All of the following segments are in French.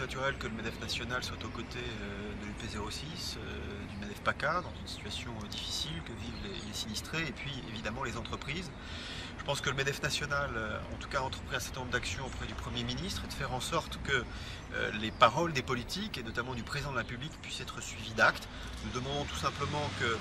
naturel que le MEDEF national soit aux côtés de l'UP06, du MEDEF PACA, dans une situation difficile que vivent les sinistrés, et puis évidemment les entreprises. Je pense que le MEDEF national, en tout cas, a entrepris un certain nombre d'actions auprès du Premier ministre et de faire en sorte que les paroles des politiques, et notamment du Président de la République, puissent être suivies d'actes. Nous demandons tout simplement que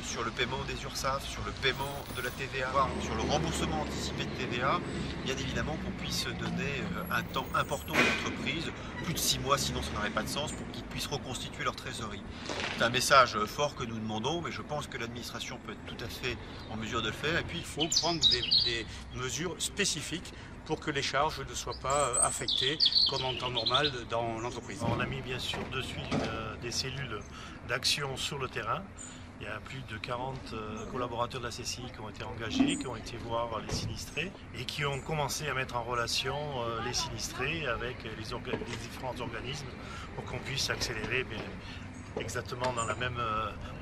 sur le paiement des URSSAF, sur le paiement de la TVA, sur le remboursement anticipé de TVA, bien évidemment qu'on puisse donner un temps important aux entreprises, plus de 6 mois, sinon ça n'aurait pas de sens, pour qu'ils puissent reconstituer leur trésorerie. C'est un message fort que nous demandons, mais je pense que l'administration peut être tout à fait en mesure de le faire. Et puis il faut prendre des mesures spécifiques pour que les charges ne soient pas affectées comme en temps normal dans l'entreprise. On a mis bien sûr dessus des cellules d'action sur le terrain. Il y a plus de 40 collaborateurs de la CCI qui ont été engagés, qui ont été voir les sinistrés et qui ont commencé à mettre en relation les sinistrés avec les différents organismes pour qu'on puisse accélérer exactement dans la même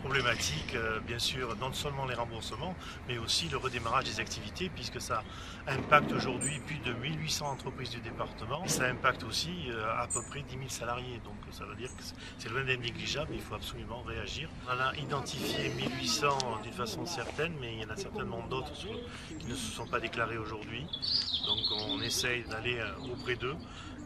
problématique, bien sûr, non seulement les remboursements, mais aussi le redémarrage des activités, puisque ça impacte aujourd'hui plus de 1800 entreprises du département. Ça impacte aussi à peu près 10 000 salariés, donc ça veut dire que c'est loin d'être négligeable, il faut absolument réagir. On a identifié 1800 d'une façon certaine, mais il y en a certainement d'autres qui ne se sont pas déclarés aujourd'hui, donc on essaye d'aller auprès d'eux.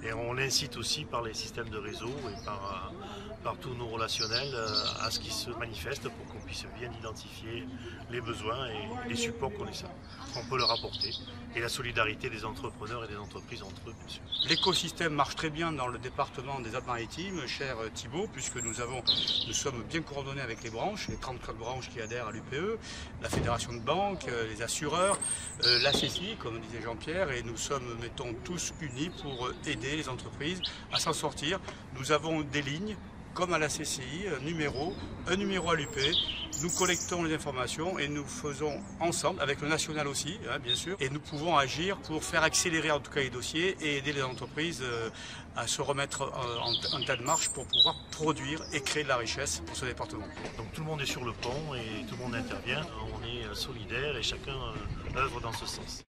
Et on incite aussi par les systèmes de réseau et par tous nos relationnels à ce qui se manifeste pour qu'on puisse bien identifier les besoins et les supports qu'on peut leur apporter. Et la solidarité des entrepreneurs et des entreprises entre eux, bien sûr. L'écosystème marche très bien dans le département des Alpes-Maritimes, cher Thibault, puisque nous sommes bien coordonnés avec les branches, les 34 branches qui adhèrent à l'UPE, la Fédération de banques, les assureurs, la CCI, comme disait Jean-Pierre, et nous sommes, mettons, tous unis pour aider les entreprises à s'en sortir. Nous avons des lignes, comme à la CCI, un numéro à l'UP. Nous collectons les informations et nous faisons ensemble, avec le national aussi, bien sûr, et nous pouvons agir pour faire accélérer en tout cas les dossiers et aider les entreprises à se remettre en tas de marche pour pouvoir produire et créer de la richesse pour ce département. Donc tout le monde est sur le pont et tout le monde intervient, on est solidaires et chacun œuvre dans ce sens.